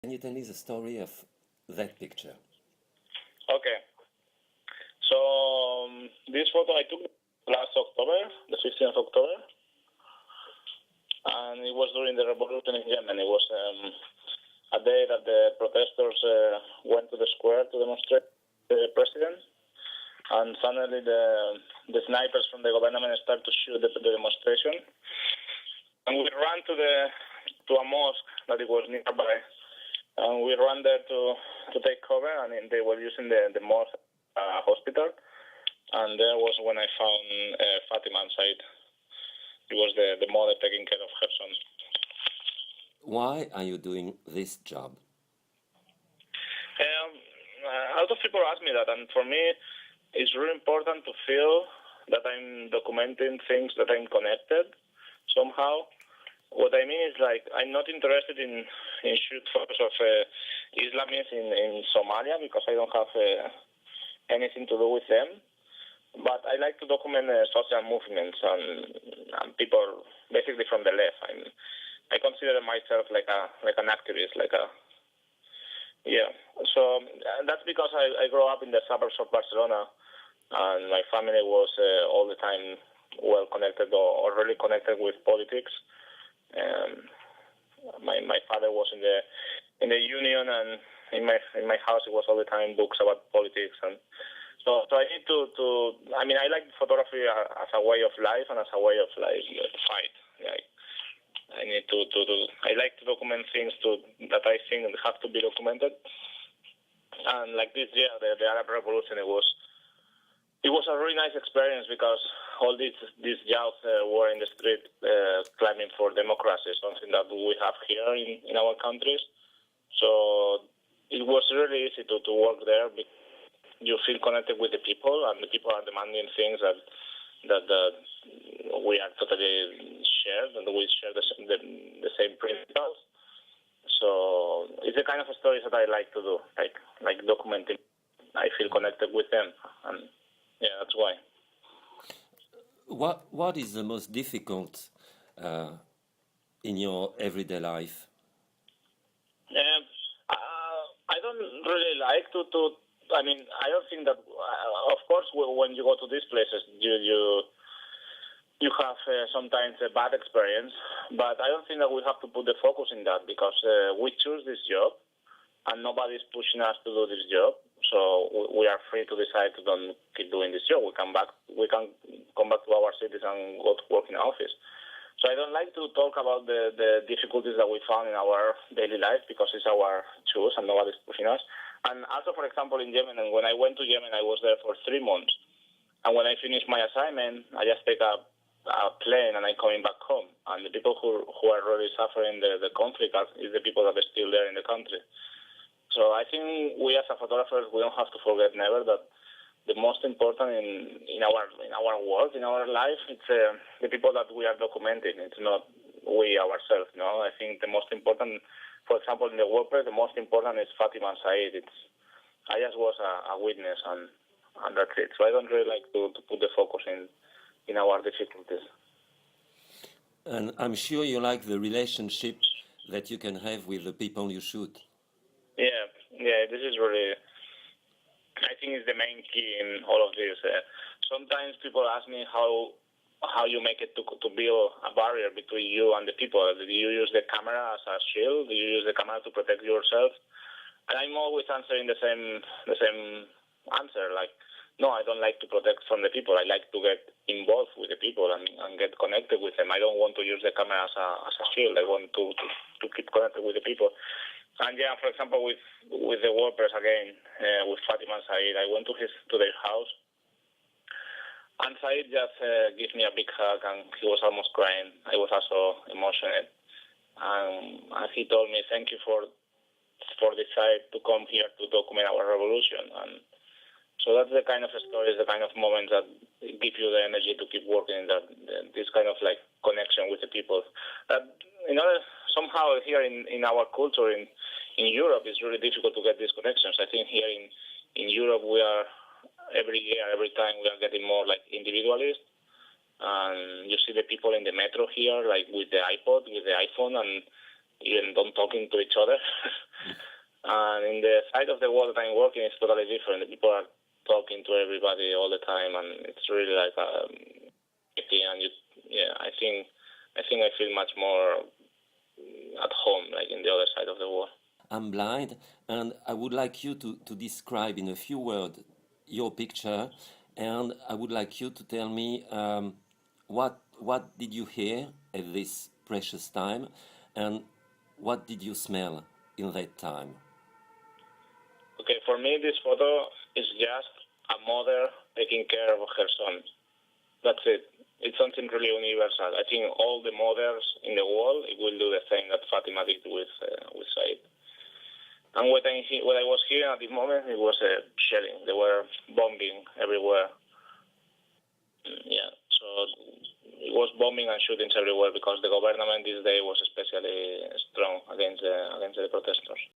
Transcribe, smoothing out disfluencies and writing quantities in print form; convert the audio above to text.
Can you tell me the story of that picture? Okay. So this photo I took last October, the 15th of October, and it was during the revolution in Yemen. It was a day that the protesters went to the square to demonstrate the president, and suddenly the snipers from the government started to shoot the demonstration, and we ran to a mosque that it was nearby, and we ran there to take cover, and they were using the mosque hospital, and there was when I found Fatima inside. It was the mother taking care of her son. Why are you doing this job? A lot of people ask me that, and for me, it's really important to feel that I'm documenting things that I'm connected somehow. What I mean is, like, I'm not interested in shoot photos of Islamists in Somalia because I don't have anything to do with them. But I like to document social movements and people basically from the left. I consider myself like an activist, So that's because I grew up in the suburbs of Barcelona, and my family was all the time well connected or really connected with politics. My father was in the union, and in my house it was all the time books about politics, and so I need to. I mean, I like photography as a way of life and as a way of fight. Like, I need to. I like to document things that I think have to be documented. And like this year, the Arab Revolution, it was a really nice experience because all these youth were in the street climbing for democracy, something that we have here in our countries. So it was really easy to work there. You feel connected with the people, and the people are demanding things that we are totally shared, and we share the same principles. So it's the kind of stories that I like to do, like documenting. I feel connected with them, and yeah, that's why. What is the most difficult in your everyday life? I don't really like to. I mean, I don't think that. Of course, when you go to these places, you have sometimes a bad experience, but I don't think that we have to put the focus in that because we choose this job, and nobody's pushing us to do this job. So we are free to decide to don't keep doing this job. We can come back to our cities and go to work in an office. So I don't like to talk about the difficulties that we found in our daily life because it's our choice and nobody's pushing us. And also, for example, in Yemen, and when I went to Yemen, I was there for 3 months. And when I finished my assignment, I just take a plane and I'm coming back home. And the people who are really suffering the conflict is the people that are still there in the country. So I think we as a photographers, we don't have to forget never that the most important in our world, in our life, it's the people that we are documenting. It's not we ourselves. No, I think the most important, for example, in the workplace, the most important is Fatima and Said. I just was a witness, and that's it. So I don't really like to put the focus in our difficulties. And I'm sure you like the relationship that you can have with the people you shoot. Yeah, this is really, I think it's the main key in all of this. Sometimes people ask me how you make it to build a barrier between you and the people. Do you use the camera as a shield? Do you use the camera to protect yourself? And I'm always answering the same answer. Like, no, I don't like to protect from the people. I like to get involved with the people and get connected with them. I don't want to use the camera as a shield. I want to keep connected with the people. And yeah, for example, with the workers again, with Fatima and Said, I went to their house, and Said just gave me a big hug, and he was almost crying. I was also emotional, and he told me, "Thank you for deciding to come here to document our revolution." And so that's the kind of stories, the kind of moments that give you the energy to keep working in this kind of like connection with the people. Somehow here in our culture in Europe, it's really difficult to get these connections. I think here in Europe, we are every time we are getting more like individualist. And you see the people in the metro here, like with the iPod, with the iPhone, and even don't talking to each other. And in the side of the world that I'm working, it's totally different. People are talking to everybody all the time, and it's really like and I think I feel much more at home, like in the other side of the world. I'm blind, and I would like you to describe in a few words your picture, and I would like you to tell me what did you hear at this precious time, and what did you smell in that time? Okay, for me, this photo is just a mother taking care of her son. That's it. It's something really universal. I think all the mothers in the world will do the same that Fatima did with Said. And what I was hearing at this moment, it was shelling. They were bombing everywhere. So it was bombing and shootings everywhere because the government this day was especially strong against the protesters.